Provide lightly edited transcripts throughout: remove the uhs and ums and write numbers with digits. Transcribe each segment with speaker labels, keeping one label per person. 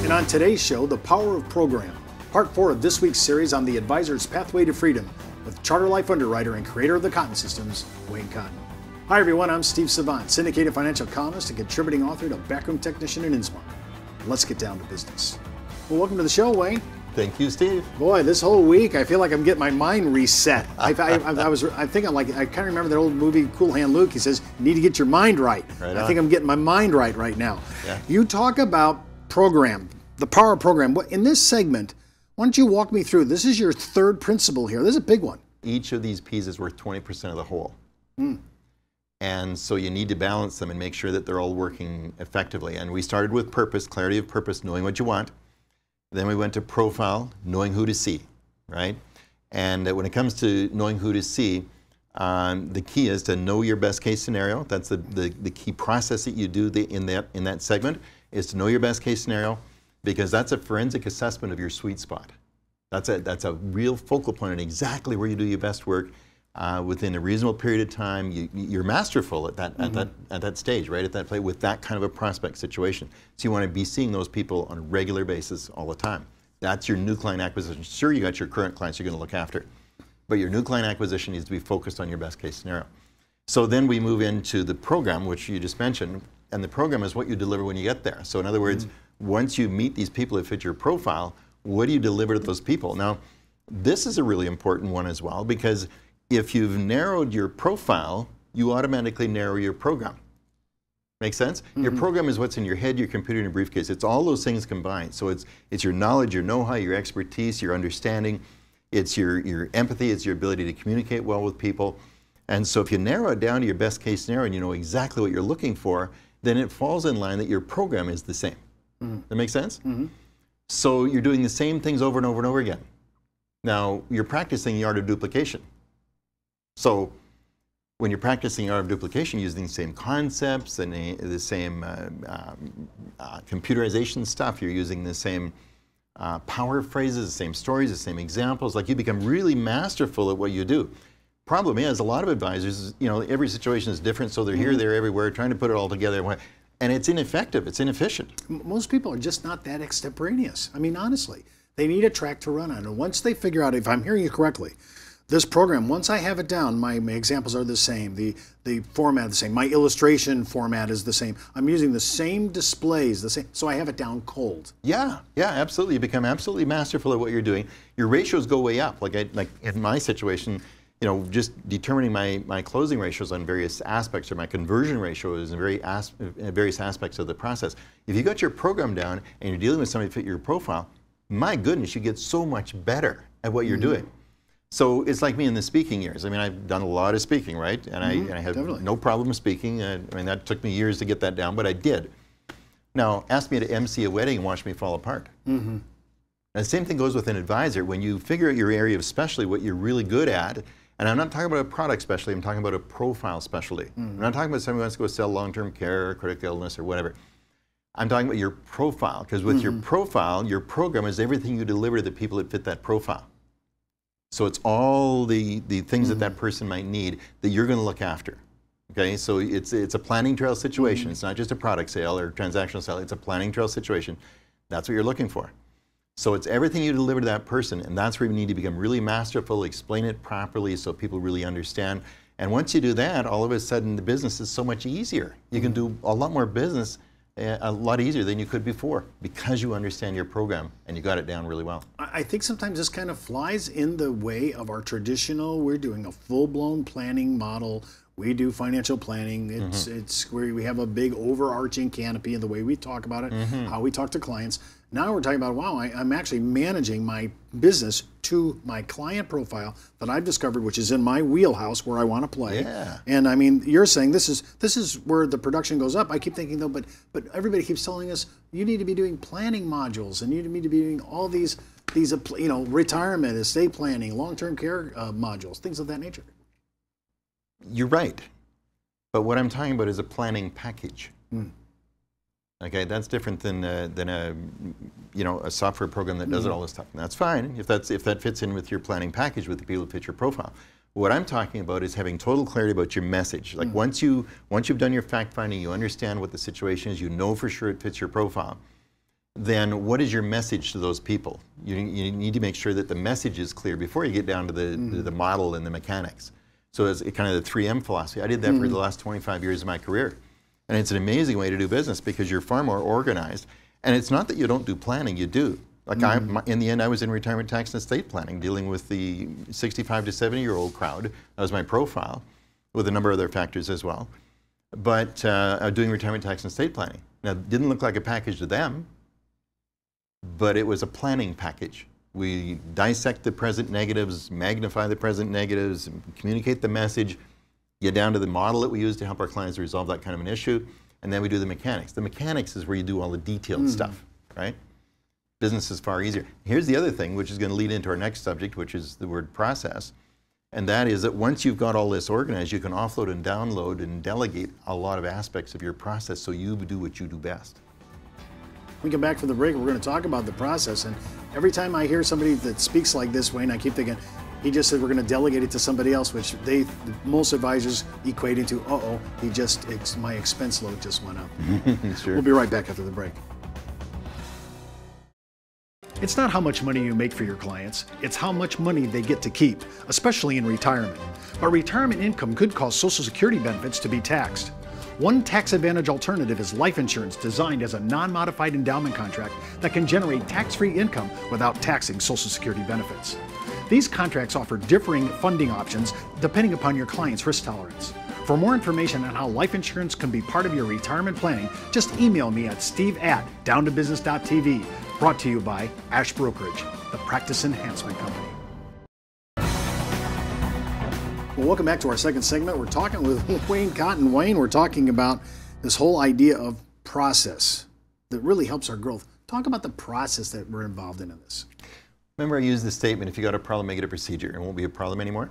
Speaker 1: And on today's show, The Power of Program, part 4 of this week's series on the advisor's pathway to freedom with Charter Life underwriter and creator of the Cotton Systems, Wayne Cotton. Hi everyone, I'm Steve Savant, syndicated financial columnist and contributing author to Backroom Technician and Innsmouth. Let's get down to business. Well, welcome to the show, Wayne.
Speaker 2: Thank you, Steve.
Speaker 1: Boy, this whole week I feel like I'm getting my mind reset. I'm thinking like I kind of remember that old movie Cool Hand Luke. He says you need to get your mind right. I think I'm getting my mind right now.
Speaker 2: Yeah.
Speaker 1: You talk about program, the power of program. In this segment, why don't you walk me through? This is your third principle here. This is a big one.
Speaker 2: Each of these P's is worth 20% of the whole. And so you need to balance them and make sure that they're all working effectively. And we started with purpose, clarity of purpose, knowing what you want. Then we went to profile, knowing who to see, right? And when it comes to knowing who to see, the key is to know your best case scenario. That's the key process that you do in that segment, is to know your best case scenario, because that's a forensic assessment of your sweet spot. That's a real focal point on exactly where you do your best work within a reasonable period of time. You're masterful at that stage, right? At that play with that kind of a prospect situation. So you want to be seeing those people on a regular basis all the time. That's your new client acquisition. Sure, you got your current clients you're going to look after, but your new client acquisition needs to be focused on your best case scenario. So then we move into the program, which you just mentioned, and the program is what you deliver when you get there. So in other words, once you meet these people that fit your profile, what do you deliver to those people? Now, this is a really important one as well, because if you've narrowed your profile, you automatically narrow your program. Make sense? Your program is what's in your head, your computer, and your briefcase. It's all those things combined. So it's your knowledge, your know-how, your expertise, your understanding. It's your empathy. It's your ability to communicate well with people. And so if you narrow it down to your best case scenario and you know exactly what you're looking for, then it falls in line that your program is the same. That makes sense? So you're doing the same things over and over and over again. Now, you're practicing the art of duplication. So when you're practicing the art of duplication, using the same concepts and the same computerization stuff, you're using the same power phrases, the same stories, the same examples, like you become really masterful at what you do. Problem is, a lot of advisors, you know, every situation is different, so they're here, there, everywhere, trying to put it all together. And it's ineffective, it's inefficient.
Speaker 1: Most people are just not that extemporaneous. I mean, honestly, they need a track to run on. And once they figure out, if I'm hearing you correctly, this program, once I have it down, my examples are the same, the format is the same, my illustration format is the same. I'm using the same displays, the same, so I have it down cold.
Speaker 2: Yeah, absolutely. You become absolutely masterful at what you're doing. Your ratios go way up. Like in my situation, you know, just determining my closing ratios on various aspects, or my conversion ratios in various aspects of the process. If you got your program down and you're dealing with somebody to fit your profile, my goodness, you get so much better at what you're doing. So it's like me in the speaking years. I mean, I've done a lot of speaking, right? And I have no problem speaking. I mean, that took me years to get that down, but I did. Now, ask me to MC a wedding and watch me fall apart. And the same thing goes with an advisor. When you figure out your area of specialty, what you're really good at, and I'm not talking about a product specialty, I'm talking about a profile specialty. I'm not talking about somebody who wants to go sell long-term care or critical illness or whatever. I'm talking about your profile, because with your profile, your program is everything you deliver to the people that fit that profile. So it's all the things that person might need that you're going to look after. Okay, so it's a planning trail situation. It's not just a product sale or transactional sale. It's a planning trail situation. That's what you're looking for. So it's everything you deliver to that person, and that's where you need to become really masterful, explain it properly so people really understand. And once you do that, all of a sudden the business is so much easier. You can do a lot more business a lot easier than you could before, because you understand your program and you got it down really well.
Speaker 1: I think sometimes this kind of flies in the way of our traditional, we're doing a full-blown planning model. We do financial planning. It's where we have a big overarching canopy in the way we talk about it, how we talk to clients. Now we're talking about, wow, I'm actually managing my business to my client profile that I've discovered, which is in my wheelhouse where I want to play.
Speaker 2: Yeah.
Speaker 1: And I mean, you're saying this is where the production goes up. I keep thinking though, but everybody keeps telling us you need to be doing planning modules, and you need to be doing all these you know, retirement, estate planning, long-term care modules, things of that nature.
Speaker 2: You're right, but what I'm talking about is a planning package. Okay, that's different than a software program that does it all this stuff. And that's fine if that fits in with your planning package with the people that fit your profile. What I'm talking about is having total clarity about your message. Like once you've done your fact finding, you understand what the situation is, you know for sure it fits your profile. then what is your message to those people? You need to make sure that the message is clear before you get down to the model and the mechanics. So it's kind of the 3M philosophy. I did that for the last 25 years of my career. And it's an amazing way to do business because you're far more organized. And it's not that you don't do planning, you do. Like in the end, I was in retirement tax and estate planning, dealing with the 65 to 70-year-old crowd. That was my profile, with a number of other factors as well. But doing retirement tax and estate planning. Now, it didn't look like a package to them, but it was a planning package. We dissect the present negatives, magnify the present negatives, communicate the message, get down to the model that we use to help our clients resolve that kind of an issue, and then we do the mechanics. The mechanics is where you do all the detailed stuff, right? Business is far easier. Here's the other thing, which is going to lead into our next subject, which is the word process. And that is that once you've got all this organized, you can offload and download and delegate a lot of aspects of your process so you do what you do best.
Speaker 1: When we come back from the break, we're going to talk about the process. And every time I hear somebody that speaks like this, Wayne, I keep thinking, he just said we're going to delegate it to somebody else, which most advisors equate into, uh-oh, my expense load just went up.
Speaker 2: Sure.
Speaker 1: We'll be right back after the break. It's not how much money you make for your clients, it's how much money they get to keep, especially in retirement. But retirement income could cause Social Security benefits to be taxed. One tax advantage alternative is life insurance designed as a non-modified endowment contract that can generate tax-free income without taxing Social Security benefits. These contracts offer differing funding options depending upon your client's risk tolerance. For more information on how life insurance can be part of your retirement planning, just email me at steve@downtobusiness.tv. Brought to you by Ash Brokerage, the practice enhancement company. Well, welcome back to our second segment. We're talking with Wayne Cotton. Wayne, we're talking about this whole idea of process that really helps our growth. Talk about the process that we're involved in this.
Speaker 2: Remember I used the statement, if you got a problem, make it a procedure. It won't be a problem anymore.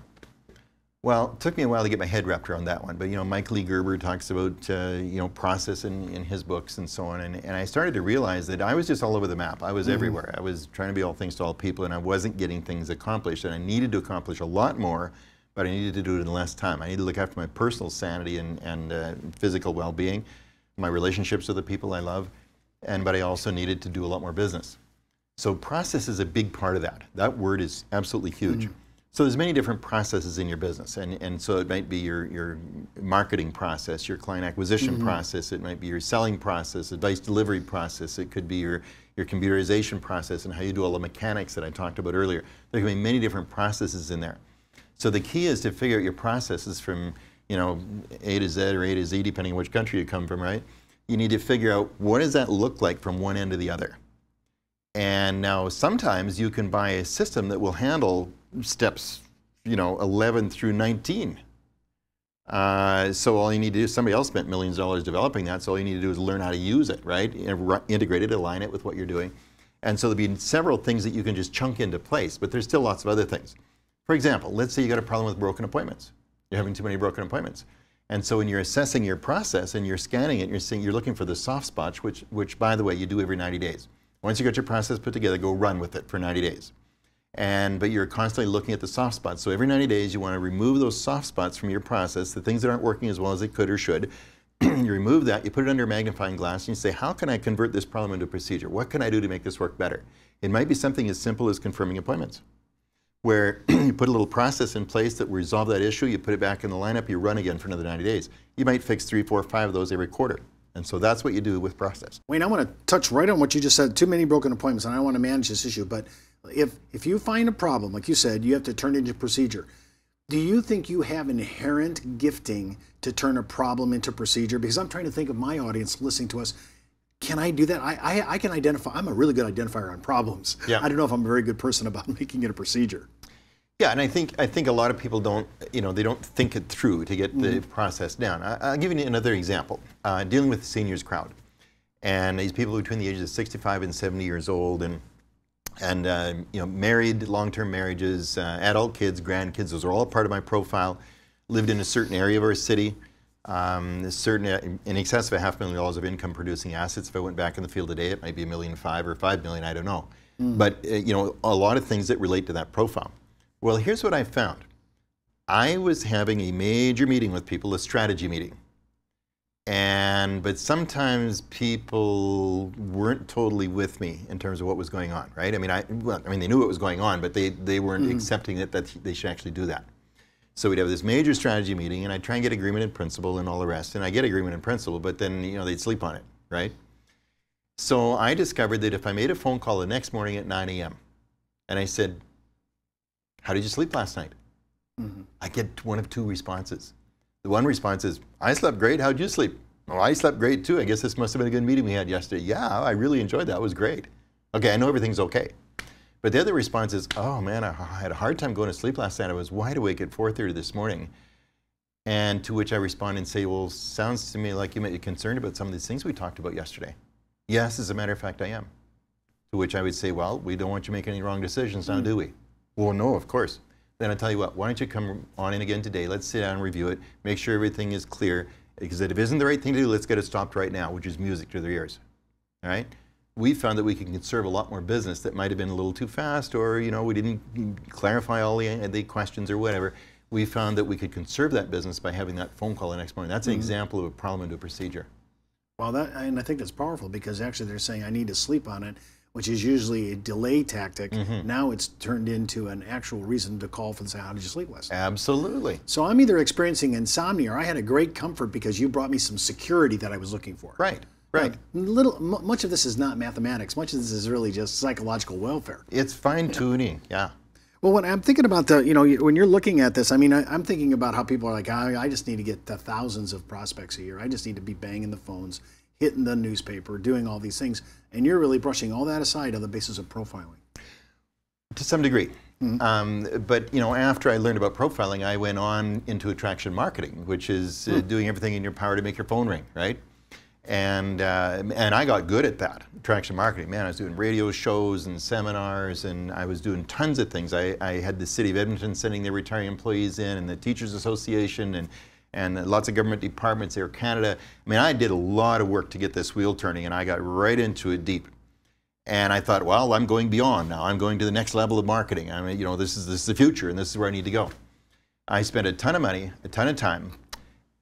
Speaker 2: Well, it took me a while to get my head wrapped around that one, but Mike Lee Gerber talks about process in his books and so on, and I started to realize that I was just all over the map. I was everywhere. I was trying to be all things to all people, and I wasn't getting things accomplished, and I needed to accomplish a lot more, but I needed to do it in less time. I needed to look after my personal sanity and physical well-being, my relationships with the people I love, but I also needed to do a lot more business. So process is a big part of that. That word is absolutely huge. So there's many different processes in your business, and so it might be your marketing process, your client acquisition process, it might be your selling process, advice delivery process, it could be your computerization process and how you do all the mechanics that I talked about earlier. There can be many different processes in there. So the key is to figure out your processes from A to Z or A to Z, depending on which country you come from, right? You need to figure out what does that look like from one end to the other. And now sometimes you can buy a system that will handle steps 11 through 19. So all you need to do, somebody else spent millions of dollars developing that, so all you need to do is learn how to use it, right? Integrate it, align it with what you're doing. And so there'll be several things that you can just chunk into place, but there's still lots of other things. For example, let's say you got a problem with broken appointments. You're having too many broken appointments. And so when you're assessing your process and you're scanning it, you're looking for the soft spots, which by the way, you do every 90 days. Once you got your process put together, go run with it for 90 days. But you're constantly looking at the soft spots. So every 90 days, you want to remove those soft spots from your process, the things that aren't working as well as they could or should. You remove that, you put it under a magnifying glass, and you say, how can I convert this problem into a procedure? What can I do to make this work better? It might be something as simple as confirming appointments, where you put a little process in place that will resolve that issue, you put it back in the lineup, you run again for another 90 days. You might fix 3, 4, 5 of those every quarter. And so that's what you do with process.
Speaker 1: Wayne, I want to touch right on what you just said, too many broken appointments, and I want to manage this issue, but if you find a problem, like you said, you have to turn it into procedure. Do you think you have inherent gifting to turn a problem into procedure? Because I'm trying to think of my audience listening to us. Can I do that? I can identify. I'm a really good identifier on problems.
Speaker 2: Yeah.
Speaker 1: I don't know if I'm a very good person about making it a procedure.
Speaker 2: Yeah, and I think a lot of people don't, they don't think it through to get the process down. I'll give you another example. Dealing with the seniors crowd, and these people between the ages of 65 and 70 years old, and married, long-term marriages, adult kids, grandkids. Those are all a part of my profile. Lived in a certain area of our city, in excess of $500,000 of income-producing assets. If I went back in the field today, it might be $1.5 million or $5 million. I don't know. But a lot of things that relate to that profile. Well, here's what I found. I was having a major meeting with people, a strategy meeting. But sometimes people weren't totally with me in terms of what was going on, right? I mean, they knew what was going on, but they weren't accepting that they should actually do that. So we'd have this major strategy meeting, and I'd try and get agreement in principle and all the rest. And I get agreement in principle, but then they'd sleep on it, right? So I discovered that if I made a phone call the next morning at 9 a.m. and I said, "How did you sleep last night?" I get one of two responses. The one response is, "I slept great. How'd you sleep?" "Oh, I slept great too. I guess this must have been a good meeting we had yesterday." "Yeah, I really enjoyed that. It was great." Okay, I know everything's okay. But the other response is, "Oh man, I had a hard time going to sleep last night. I was wide awake at 4:30 this morning." And to which I respond and say, "Well, sounds to me like you might be concerned about some of these things we talked about yesterday." "Yes, as a matter of fact, I am." To which I would say, "Well, we don't want you to make any wrong decisions now, do we?" "Well, no, of course." "Then I tell you what, why don't you come on in again today? Let's sit down and review it, make sure everything is clear, because if it isn't the right thing to do, let's get it stopped right now," which is music to their ears. All right? We found that we could conserve a lot more business that might have been a little too fast, or we didn't clarify all the questions or whatever. We found that we could conserve that business by having that phone call the next morning. That's an example of a problem into a procedure.
Speaker 1: Well, and I think that's powerful, because actually they're saying I need to sleep on it, which is usually a delay tactic. Now it's turned into an actual reason to call for and say, "How did you sleep last night?"
Speaker 2: Absolutely.
Speaker 1: So I'm either experiencing insomnia, or I had a great comfort because you brought me some security that I was looking for.
Speaker 2: Right. Right.
Speaker 1: Much of this is not mathematics. Much of this is really just psychological welfare.
Speaker 2: It's fine tuning. Yeah.
Speaker 1: Well, when I'm thinking about when you're looking at this, I mean, I'm thinking about how people are like, I just need to get to thousands of prospects a year. I just need to be banging the phones, hitting the newspaper, doing all these things. And you're really brushing all that aside on the basis of profiling.
Speaker 2: To some degree. But after I learned about profiling, I went on into attraction marketing, which is doing everything in your power to make your phone ring, right? And I got good at that, attraction marketing. Man, I was doing radio shows and seminars, and I was doing tons of things. I had the City of Edmonton sending their retiring employees in, and the Teachers Association, and lots of government departments, Air Canada. I mean, I did a lot of work to get this wheel turning, and I got right into it deep. And I thought, well, I'm going beyond now. I'm going to the next level of marketing. I mean, this is the future, and this is where I need to go. I spent a ton of money, a ton of time,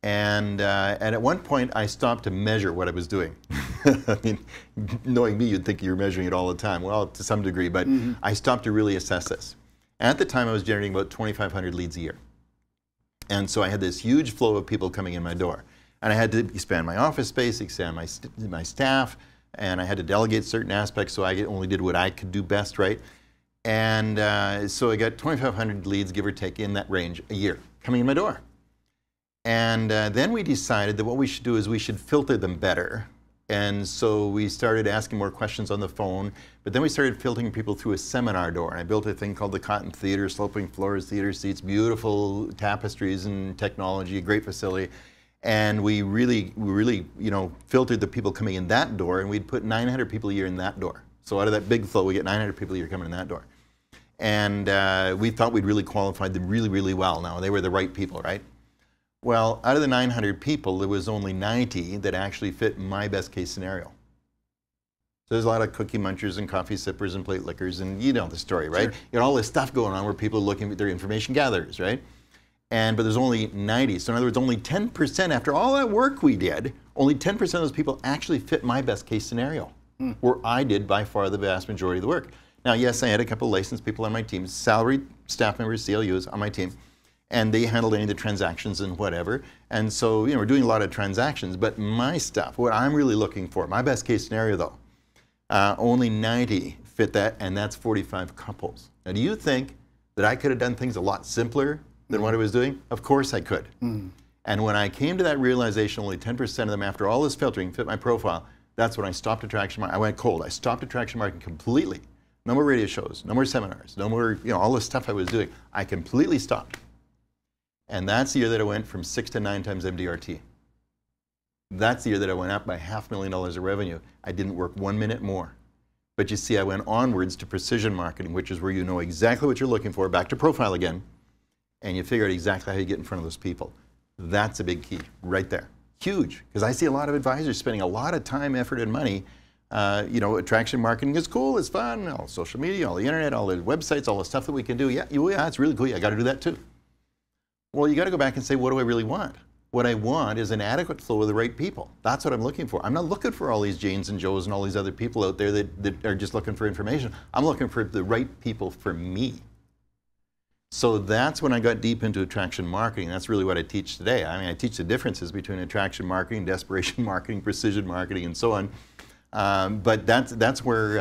Speaker 2: and at one point, I stopped to measure what I was doing. I mean, knowing me, you'd think you're measuring it all the time. Well, to some degree, but I stopped to really assess this. At the time, I was generating about 2,500 leads a year. And so I had this huge flow of people coming in my door. And I had to expand my office space, expand my staff, and I had to delegate certain aspects, so I only did what I could do best, right? And so I got 2,500 leads, give or take, in that range a year coming in my door. And then we decided that what we should do is we should filter them better. And so we started asking more questions on the phone, but then we started filtering people through a seminar door. And I built a thing called the Cotton Theater, sloping floors, theater seats, beautiful tapestries and technology, a great facility. And we really, filtered the people coming in that door, and we'd put 900 people a year in that door. So out of that big flow, we get 900 people a year coming in that door. And we thought we'd really qualified them really, really well. Now, they were the right people, right? Well, out of the 900 people, there was only 90 that actually fit my best case scenario. So there's a lot of cookie munchers and coffee sippers and plate lickers, and you know the story, right? Sure. You know, all this stuff going on where people are looking at their information gatherers, right? But there's only 90. So in other words, only 10%, after all that work we did, only 10% of those people actually fit my best case scenario, where I did by far the vast majority of the work. Now, yes, I had a couple of licensed people on my team, salaried staff members, CLUs on my team, and they handled any of the transactions and whatever. And so, we're doing a lot of transactions, but my stuff, what I'm really looking for, my best case scenario though, only 90 fit that, and that's 45 couples. Now, do you think that I could have done things a lot simpler than what I was doing? Of course I could. And when I came to that realization, only 10% of them, after all this filtering, fit my profile, that's when I stopped attraction marketing. I went cold. I stopped attraction marketing completely. No more radio shows, no more seminars, no more, all the stuff I was doing. I completely stopped. And that's the year that I went from 6 to 9 times MDRT. That's the year that I went up by $500,000 of revenue. I didn't work 1 minute more. But you see, I went onwards to precision marketing, which is where you know exactly what you're looking for, back to profile again, and you figure out exactly how you get in front of those people. That's a big key right there. Huge, because I see a lot of advisors spending a lot of time, effort, and money. Attraction marketing is cool, it's fun, all social media, all the internet, all the websites, all the stuff that we can do. Yeah, it's really cool. I got to do that too. Well, you got to go back and say, what do I really want? What I want is an adequate flow of the right people. That's what I'm looking for. I'm not looking for all these Janes and Joes and all these other people out there that are just looking for information. I'm looking for the right people for me. So that's when I got deep into attraction marketing. That's really what I teach today. I mean, I teach the differences between attraction marketing, desperation marketing, precision marketing, and so on. But that's where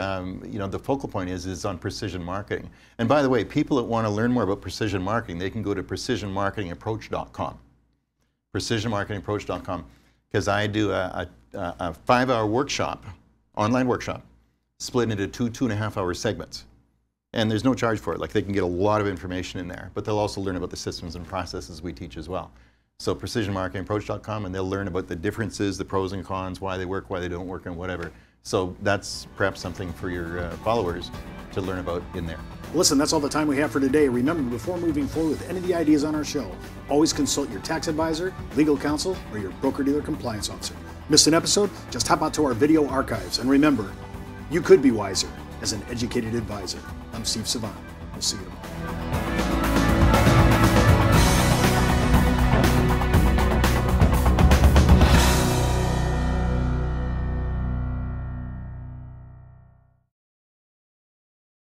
Speaker 2: you know, the focal point is on precision marketing. And by the way, people that want to learn more about precision marketing, they can go to precisionmarketingapproach.com. precisionmarketingapproach.com, because I do a 5-hour workshop, online workshop, split into 2.5-hour segments. And there's no charge for it. Like, they can get a lot of information in there, but they'll also learn about the systems and processes we teach as well. So precisionmarketingapproach.com, and they'll learn about the differences, the pros and cons, why they work, why they don't work, and whatever. So that's perhaps something for your followers to learn about in there.
Speaker 1: Listen, that's all the time we have for today. Remember, before moving forward with any of the ideas on our show, always consult your tax advisor, legal counsel, or your broker-dealer compliance officer. Missed an episode? Just hop out to our video archives. And remember, you could be wiser as an educated advisor. I'm Steve Savant. We'll see you tomorrow.